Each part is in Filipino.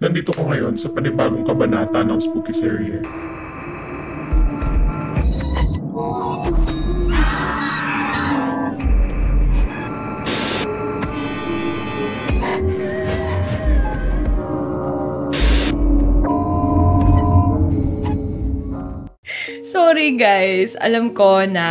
nandito ko ngayon sa panibagong kabanata ng Spooky Serye. Sorry guys, alam ko na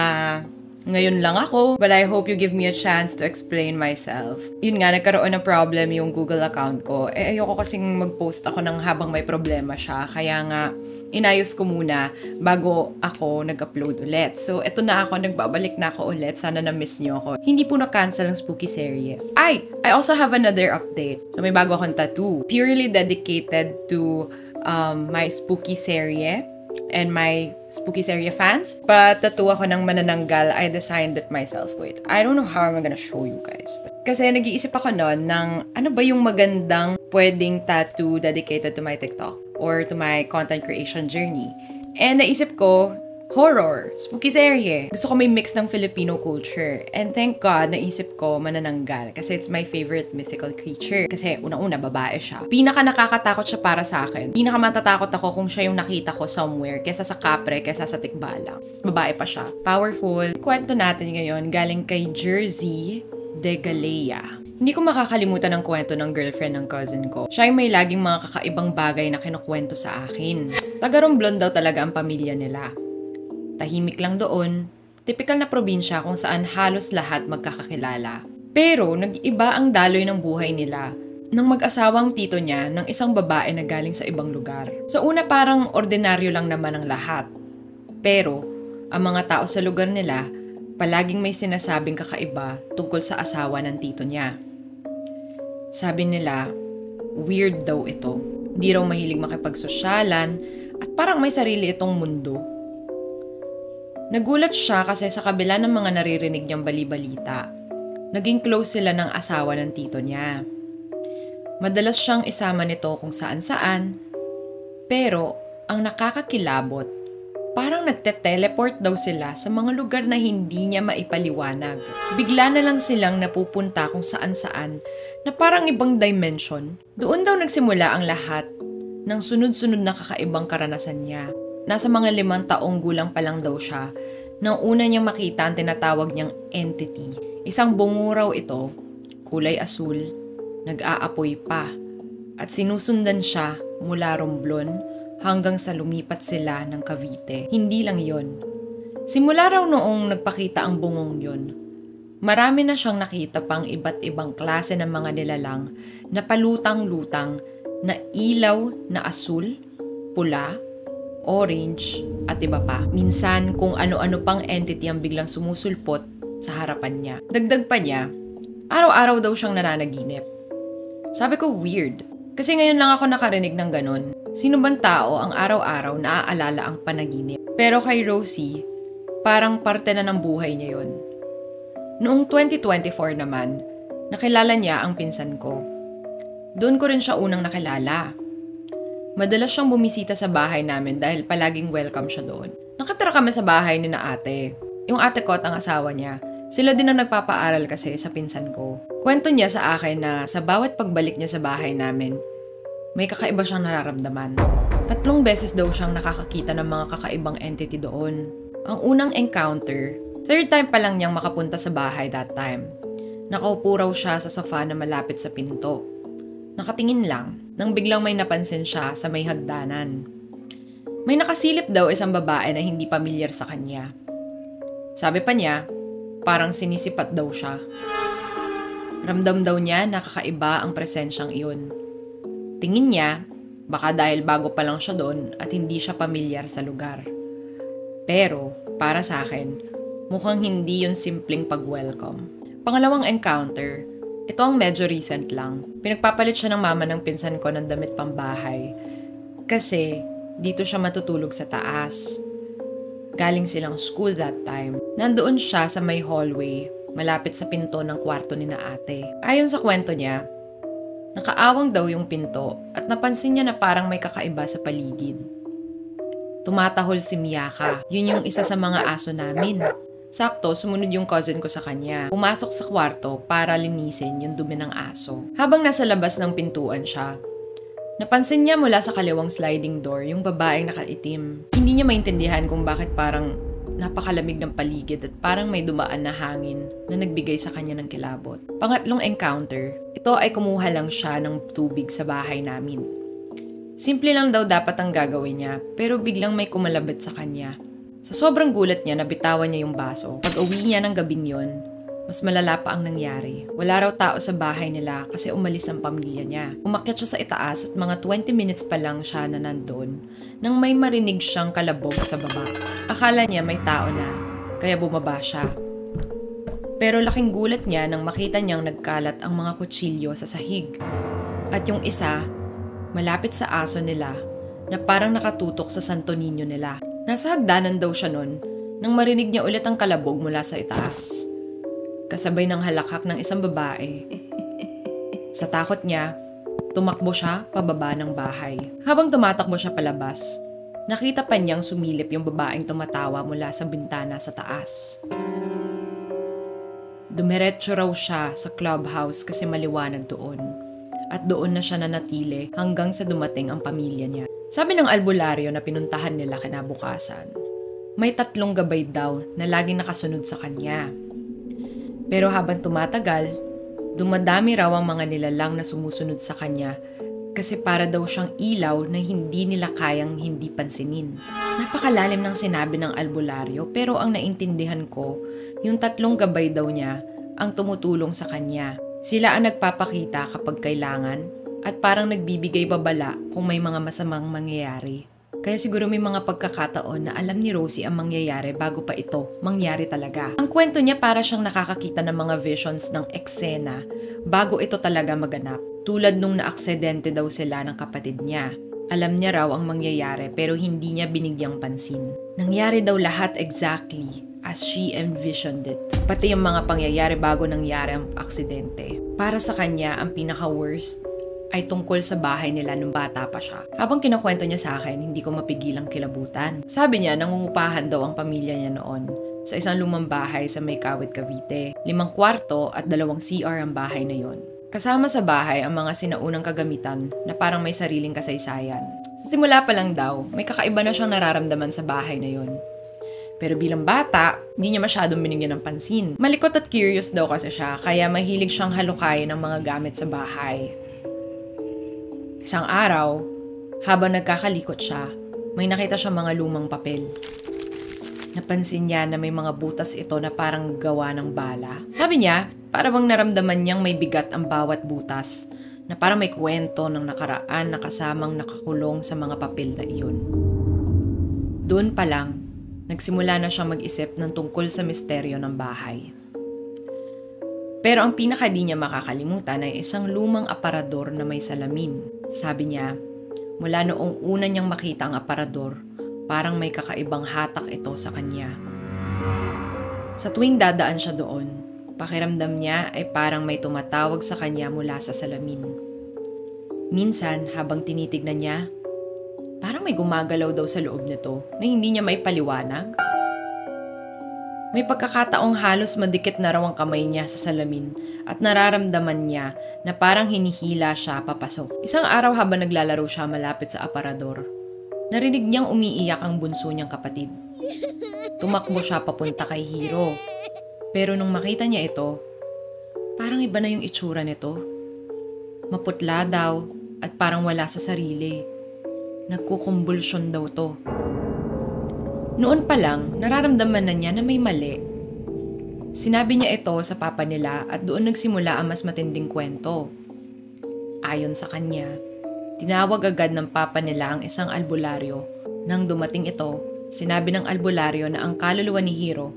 ngayon lang ako, but I hope you give me a chance to explain myself. Yun nga, nagkaroon ng problem yung Google account ko. Ayoko kasing mag-post ako ng habang may problema siya. Kaya nga, inayos ko muna bago ako nag-upload ulit. So, eto na ako, nagbabalik na ako ulit. Sana na-miss nyo ako. Hindi po na-cancel ang Spooky Serye. I also have another update. So, may bago akong tattoo. Purely dedicated to my Spooky Serye and my Spooky Serye fans. Tattoo ako ng manananggal. I designed it myself. Wait, I don't know how I'm gonna show you guys. Kasi nag-iisip ako noon ng ano ba yung magandang pwedeng tattoo dedicated to my TikTok or to my content creation journey. And naisip ko, horror, Spooky Serye. Gusto ko may mix ng Filipino culture. And thank God, naisip ko manananggal kasi it's my favorite mythical creature. Kasi unang-una, babae siya. Pinaka nakakatakot siya para sa akin. Pinaka matatakot ako kung siya yung nakita ko somewhere kesa sa kapre, kesa sa tikbalang. Babae pa siya. Powerful. Kwento natin ngayon galing kay Jersey de Galea. Hindi ko makakalimutan ang kwento ng girlfriend ng cousin ko. Siya ay may laging mga kakaibang bagay na kinukwento sa akin. Taga-Romblon daw talaga ang pamilya nila. Tahimik lang doon, tipikal na probinsya kung saan halos lahat magkakakilala. Pero nag-iba ang daloy ng buhay nila nang mag-asawang tito niya ng isang babae na galing sa ibang lugar. Sa una parang ordinaryo lang naman ang lahat. Pero ang mga tao sa lugar nila palaging may sinasabing kakaiba tungkol sa asawa ng tito niya. Sabi nila, weird daw ito. Hindi raw mahilig makipagsosyalan at parang may sarili itong mundo. Nagulat siya kasi sa kabila ng mga naririnig niyang bali-balita, naging close sila ng asawa ng tito niya. Madalas siyang isama nito kung saan-saan, pero ang nakakakilabot, parang nagte-teleport daw sila sa mga lugar na hindi niya maipaliwanag. Bigla na lang silang napupunta kung saan-saan na parang ibang dimension. Doon daw nagsimula ang lahat ng sunod-sunod na kakaibang karanasan niya. Nasa mga 5 taong gulang pa lang daw siya nang una niyang makita ang tinatawag niyang entity. Isang bunguraw ito, kulay asul, nag-aapoy pa, at sinusundan siya mula Romblon hanggang sa lumipat sila ng Cavite. Hindi lang yon. Simula raw noong nagpakita ang bungong yon, marami na siyang nakita pang iba't ibang klase ng mga nilalang na palutang-lutang na ilaw na asul, pula, orange, at iba pa. Minsan, kung ano-ano pang entity ang biglang sumusulpot sa harapan niya. Dagdag pa niya, araw-araw daw siyang nananaginip. Sabi ko, weird. Kasi ngayon lang ako nakarinig ng ganun. Sino bang tao ang araw-araw naaalala ang panaginip? Pero kay Rosie, parang parte na ng buhay niya yon. Noong 2024 naman, nakilala niya ang pinsan ko. Doon ko rin siya unang nakilala. Madalas siyang bumisita sa bahay namin dahil palaging welcome siya doon. Nakatira kami sa bahay ni na ate. Yung ate ko at ang asawa niya, sila din ang nagpapaaral kasi sa pinsan ko. Kwento niya sa akin na sa bawat pagbalik niya sa bahay namin, may kakaiba siyang nararamdaman. 3 beses daw siyang nakakakita ng mga kakaibang entity doon. Ang unang encounter, 3rd time pa lang niyang makapunta sa bahay that time. Nakaupo raw siya sa sofa na malapit sa pinto. Nakatingin lang, nang biglang may napansin siya sa may hagdanan. May nakasilip daw isang babae na hindi pamilyar sa kanya. Sabi pa niya, parang sinisipat daw siya. Ramdam daw niya na kakaiba ang presensyang iyon. Tingin niya, baka dahil bago pa lang siya doon at hindi siya pamilyar sa lugar. Pero, para sa akin, mukhang hindi yun simpleng pag-welcome. Pangalawang encounter, ito ang medyo recent lang. Pinagpapalit siya ng mama ng pinsan ko ng damit pambahay. Kasi dito siya matutulog sa taas. Galing silang school that time. Nandoon siya sa may hallway, malapit sa pinto ng kwarto ni na ate. Ayon sa kwento niya, nakaawang daw yung pinto at napansin niya na parang may kakaiba sa paligid. Tumatahol si Miyaka. Yun yung isa sa mga aso namin. Sakto, sumunod yung cousin ko sa kanya. Pumasok sa kwarto para linisin yung dumi ng aso. Habang nasa labas ng pintuan siya, Napansin niya mula sa kaliwang sliding door yung babaeng nakaitim. Hindi niya maintindihan kung bakit parang napakalamig ng paligid at parang may dumaan na hangin na nagbigay sa kanya ng kilabot. Pangatlong encounter, ito ay kumuha lang siya ng tubig sa bahay namin. Simple lang daw dapat ang gagawin niya, pero biglang may kumalabit sa kanya. Sa sobrang gulat niya, nabitawan niya yung baso. Pag-uwi niya ng gabing yon, mas malala pa ang nangyari. Wala raw tao sa bahay nila kasi umalis ang pamilya niya. Umakyat siya sa itaas at mga 20 minutes pa lang siya na nandun nang may marinig siyang kalabog sa baba. Akala niya may tao na, kaya bumaba siya. Pero laking gulat niya nang makita niyang nagkalat ang mga kutsilyo sa sahig. At yung isa, malapit sa aso nila na parang nakatutok sa Santo Niño nila. Nasa hagdanan daw siya nun nang marinig niya ulit ang kalabog mula sa itaas. Kasabay ng halakhak ng isang babae. Sa takot niya, tumakbo siya pababa ng bahay. Habang tumatakbo siya palabas, nakita pa niyang sumilip yung babaeng tumatawa mula sa bintana sa taas. Dumiretso raw siya sa clubhouse kasi maliwanag doon. At doon na siya nanatili hanggang sa dumating ang pamilya niya. Sabi ng albularyo na pinuntahan nila kinabukasan, may 3 gabay daw na laging nakasunod sa kanya. Pero habang tumatagal, dumadami raw ang mga nilalang na sumusunod sa kanya kasi para daw siyang ilaw na hindi nila kayang hindi pansinin. Napakalalim ng sinabi ng albularyo pero ang naintindihan ko, yung 3 gabay daw niya ang tumutulong sa kanya. Sila ang nagpapakita kapag kailangan at parang nagbibigay babala kung may mga masamang mangyayari. Kaya siguro may mga pagkakataon na alam ni Rosie ang mangyayari bago pa ito mangyari talaga. Ang kwento niya para siyang nakakakita ng mga visions ng eksena bago ito talaga maganap. Tulad nung naaksidente daw sila ng kapatid niya. Alam niya raw ang mangyayari pero hindi niya binigyang pansin. Nangyari daw lahat exactly as she envisioned it. Pati yung mga pangyayari bago nangyari ang aksidente. Para sa kanya, ang pinaka-worst ay tungkol sa bahay nila nung bata pa siya. Habang kinakwento niya sa akin, hindi ko mapigilang kilabutan. Sabi niya, nangungupahan daw ang pamilya niya noon sa isang lumang bahay sa May Kawit, Cavite. 5 kwarto at 2 CR ang bahay na yon. Kasama sa bahay ang mga sinaunang kagamitan na parang may sariling kasaysayan. Sa simula pa lang daw, may kakaiba na siyang nararamdaman sa bahay na yon. Pero bilang bata, hindi niya masyadong binigyan ng pansin. Malikot at curious daw kasi siya, kaya mahilig siyang halukayin ng mga gamit sa bahay. Isang araw, habang nagkakalikot siya, may nakita siyang mga lumang papel. Napansin niya na may mga butas ito na parang gawa ng bala. Sabi niya, para bang naramdaman niyang may bigat ang bawat butas, na parang may kwento ng nakaraan na kasamang nakakulong sa mga papel na iyon. Doon pa lang, nagsimula na siyang mag-isip ng tungkol sa misteryo ng bahay. Pero ang pinaka di niya makakalimutan ay isang lumang aparador na may salamin. Sabi niya, mula noong una niyang makita ang aparador, parang may kakaibang hatak ito sa kanya. Sa tuwing dadaan siya doon, pakiramdam niya ay parang may tumatawag sa kanya mula sa salamin. Minsan, habang tinitignan niya, parang may gumagalaw daw sa loob nito na hindi niya maipaliwanag. May pagkakataong halos madikit na raw ang kamay niya sa salamin at nararamdaman niya na parang hinihila siya papasok. Isang araw habang naglalaro siya malapit sa aparador, narinig niyang umiiyak ang bunso niyang kapatid. Tumakbo siya papunta kay Hiro. Pero nung makita niya ito, parang iba na yung itsura nito. Maputla daw at parang wala sa sarili. Nagkukumbulsyon daw to. Noon pa lang, nararamdaman na niya na may mali. Sinabi niya ito sa papa nila at doon nagsimula ang mas matinding kwento. Ayon sa kanya, tinawag agad ng papa nila ang isang albularyo. Nang dumating ito, sinabi ng albularyo na ang kaluluwa ni Hiro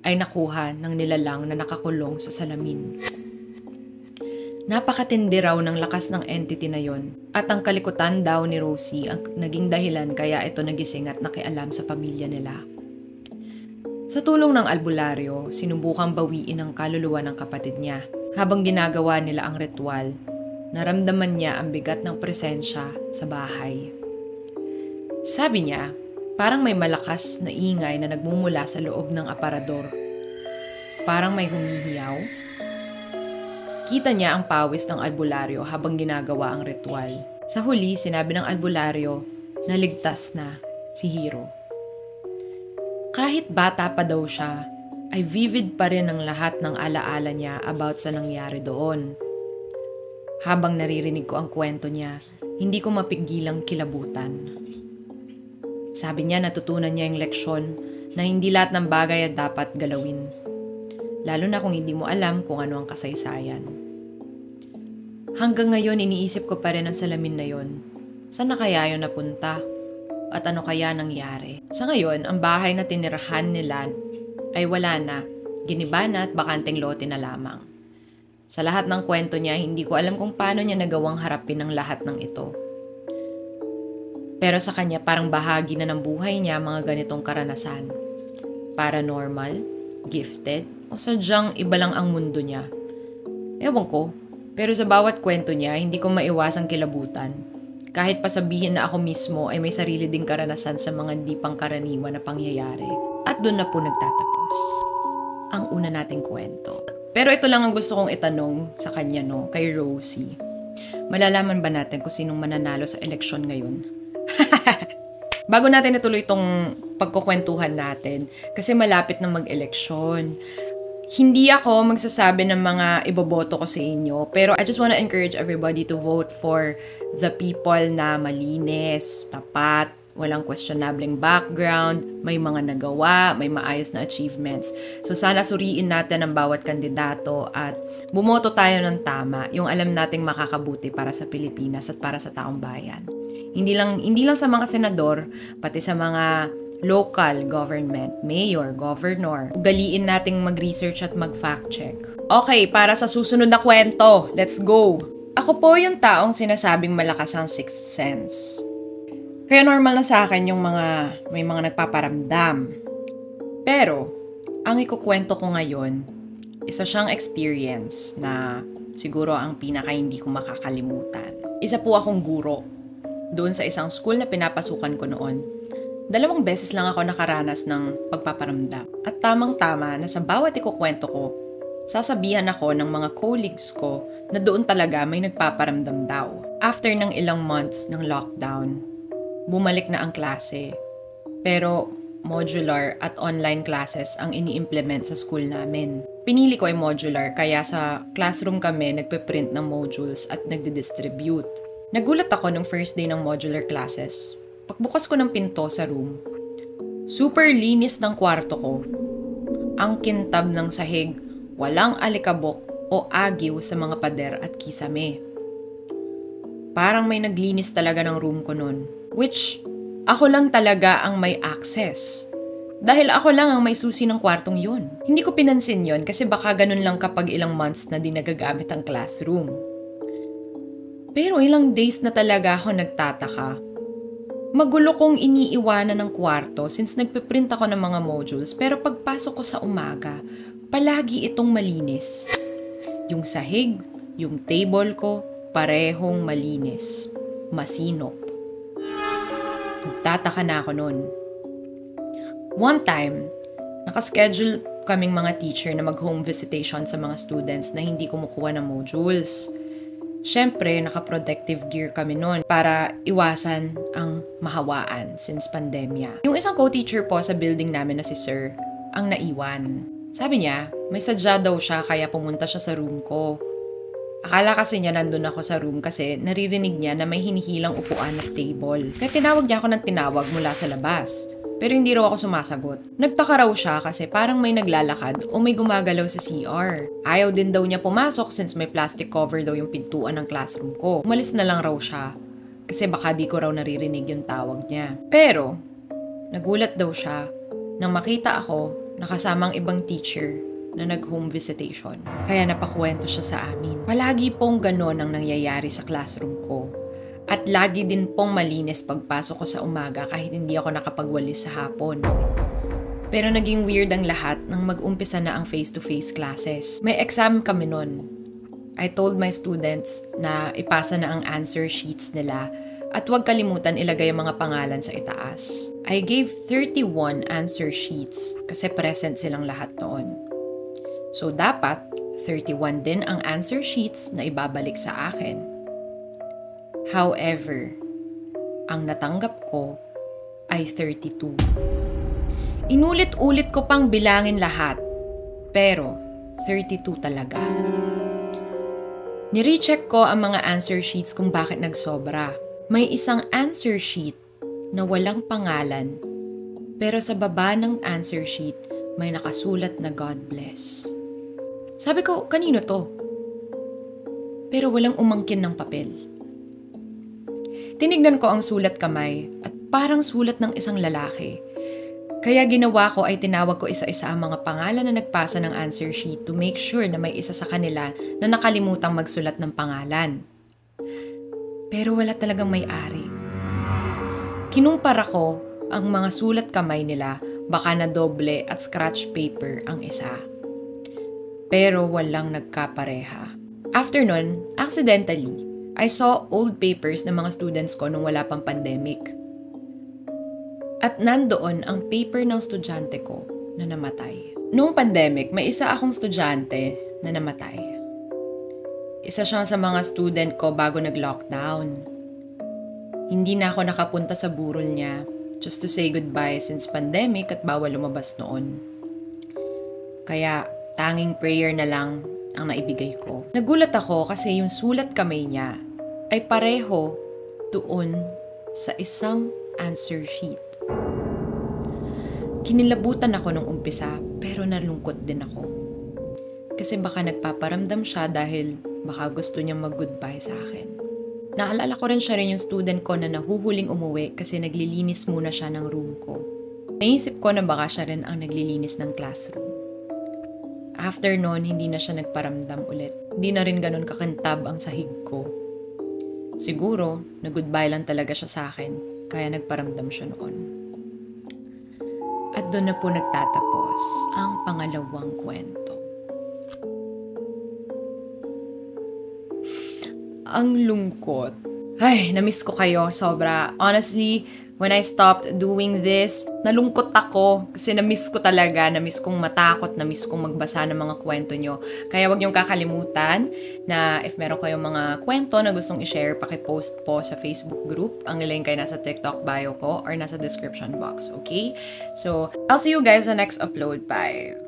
ay nakuha ng nilalang na nakakulong sa salamin. Napakatindi raw ng lakas ng entity na yon at ang kalikutan daw ni Rosie ang naging dahilan kaya ito nagising at nakialam sa pamilya nila. Sa tulong ng albularyo, sinubukang bawiin ang kaluluwa ng kapatid niya. Habang ginagawa nila ang ritual, naramdaman niya ang bigat ng presensya sa bahay. Sabi niya, parang may malakas na ingay na nagmumula sa loob ng aparador. Parang may humihiyaw. Kita niya ang pawis ng albularyo habang ginagawa ang ritual. Sa huli, sinabi ng albularyo na ligtas na si Hiro. Kahit bata pa daw siya, ay vivid pa rin ang lahat ng alaala niya about sa nangyari doon. Habang naririnig ko ang kwento niya, hindi ko mapigilang kilabutan. Sabi niya natutunan niya yung leksyon na hindi lahat ng bagay ay dapat galawin. Lalo na kung hindi mo alam kung ano ang kasaysayan. Hanggang ngayon iniisip ko pa rin ang salamin na yon. Saan na kaya yun napunta? At ano kaya nangyari? Sa ngayon, ang bahay na tinirahan nila ay wala na. Giniba na at bakanteng lote na lamang. Sa lahat ng kwento niya, hindi ko alam kung paano niya nagawang harapin ang lahat ng ito. Pero sa kanya parang bahagi na ng buhay niya mga ganitong karanasan. Paranormal, gifted, o sadyang iba lang ang mundo niya. Ewan ko, pero sa bawat kwento niya, hindi ko maiwasang kilabutan. Kahit pasabihin na ako mismo ay may sarili ding karanasan sa mga di pangkaraniwan na pangyayari. At doon na po nagtatapos ang una nating kwento. Pero ito lang ang gusto kong itanong sa kanya, kay Rosie. Malalaman ba natin kung sinong mananalo sa eleksyon ngayon? Bago natin ituloy itong pagkukwentuhan natin, kasi malapit na mag-eleksyon. Hindi ako magsasabi ng mga iboboto ko sa inyo, pero I just wanna encourage everybody to vote for the people na malinis, tapat, walang questionableng background, may mga nagawa, may maayos na achievements. So sana suriin natin ang bawat kandidato at bumoto tayo ng tama, yung alam nating makakabuti para sa Pilipinas at para sa taong bayan. Hindi lang sa mga senador, pati sa mga local government, mayor, governor. Ugaliin nating mag-research at mag-fact check. Okay, para sa susunod na kwento, let's go! Ako po yung taong sinasabing malakas ang sixth sense. Kaya normal na sa akin yung may mga nagpaparamdam. Pero, ang ikukwento ko ngayon, isa siyang experience na siguro ang pinaka hindi ko makakalimutan. Isa po akong guro doon sa isang school na pinapasukan ko noon. 2 beses lang ako nakaranas ng pagpaparamdam. At tamang-tama na sa bawat ikukwento ko, sasabihan ako ng mga colleagues ko na doon talaga may nagpaparamdam daw. After ng ilang months ng lockdown, bumalik na ang klase. Pero modular at online classes ang ini-implement sa school namin. Pinili ko ay modular kaya sa classroom kami nagpe-print ng modules at nagdi-distribute. Nagulat ako nung first day ng modular classes. Pagbukas ko ng pinto sa room, super linis ng kwarto ko. Ang kintab ng sahig, walang alikabok o agiw sa mga pader at kisame. Parang may naglinis talaga ng room ko nun. Which, ako lang talaga ang may access. Dahil ako lang ang may susi ng kwartong yun. Hindi ko pinansin yon kasi baka ganun lang kapag ilang months na di nagagamit ang classroom. Pero ilang days na talaga ako nagtataka. Magulo kong iniiwanan ng kwarto since nagpiprint ako ng mga modules pero pagpasok ko sa umaga, palagi itong malinis. Yung sahig, yung table ko, parehong malinis. Masinop. Nagtataka na ako nun. One time, nakaschedule kaming mga teacher na mag-home visitation sa mga students na hindi kumukuha ng modules. Siyempre, naka-protective gear kami noon para iwasan ang mahawaan since pandemya. Yung isang co-teacher po sa building namin na si Sir, ang naiwan. Sabi niya, may sadya daw siya kaya pumunta siya sa room ko. Akala kasi niya nandun ako sa room kasi naririnig niya na may hinihilang upuan at table. Kaya tinawag niya ako ng tinawag mula sa labas. Pero hindi raw ako sumasagot. Nagtaka raw siya kasi parang may naglalakad o may gumagalaw sa CR. Ayaw din daw niya pumasok since may plastic cover daw yung pintuan ng classroom ko. Umalis na lang raw siya kasi baka di ko raw naririnig yung tawag niya. Pero, nagulat daw siya nang makita ako nakasamang ibang teacher na nag-home visitation. Kaya napakwento siya sa amin. Palagi pong ganon ang nangyayari sa classroom ko. At lagi din pong malinis pagpasok ko sa umaga kahit hindi ako nakapagwalis sa hapon. Pero naging weird ang lahat nang mag-umpisa na ang face-to-face classes. May exam kami nun. I told my students na ipasa na ang answer sheets nila at huwag kalimutan ilagay ang mga pangalan sa itaas. I gave 31 answer sheets kasi present silang lahat noon. So dapat 31 din ang answer sheets na ibabalik sa akin. However, ang natanggap ko ay 32. Inulit-ulit ko pang bilangin lahat, pero 32 talaga. Nirecheck ko ang mga answer sheets kung bakit nagsobra. May isang answer sheet na walang pangalan, pero sa baba ng answer sheet may nakasulat na God bless. Sabi ko, kanino to? Pero walang umangkin ng papel. Tinignan ko ang sulat kamay at parang sulat ng isang lalaki. Kaya ginawa ko ay tinawag ko isa-isa ang mga pangalan na nagpasa ng answer sheet to make sure na may isa sa kanila na nakalimutang magsulat ng pangalan. Pero wala talagang may-ari. Kinumpara ko ang mga sulat kamay nila, baka na doble at scratch paper ang isa. Pero walang nagkapareha. After nun, accidentally, I saw old papers ng mga students ko nung wala pang pandemic. At nandoon ang paper ng estudyante ko na namatay. Noong pandemic, may isa akong estudyante na namatay. Isa siya sa mga student ko bago nag-lockdown. Hindi na ako nakapunta sa burol niya just to say goodbye since pandemic at bawal lumabas noon. Kaya tanging prayer na lang ang naibigay ko. Nagulat ako kasi yung sulat kamay niya ay pareho doon sa isang answer sheet. Kinilabutan ako nung umpisa pero nalungkot din ako. Kasi baka nagpaparamdam siya dahil baka gusto niyang mag-goodbye sa akin. Naalala ko rin siya rin yung student ko na nahuhuling umuwi kasi naglilinis muna siya ng room ko. Naisip ko na baka siya rin ang naglilinis ng classroom. After noon, hindi na siya nagparamdam ulit. Hindi na rin ganun kakantab ang sahig ko. Siguro, nag-goodbye lang talaga siya sa akin, kaya nagparamdam siya noon. At doon na po nagtatapos ang pangalawang kwento. Ang lungkot. Ay, namiss ko kayo, sobra. Honestly, when I stopped doing this, nalungkot ako kasi namiss ko talaga, namiss kong matakot, namiss kong magbasa ng mga kwento nyo. Kaya wag niyong kakalimutan na if meron kayong mga kwento na gustong i-share, paki-post po sa Facebook group. Ang link ay nasa TikTok bio ko or nasa description box, okay? So, I'll see you guys sa next upload. Bye!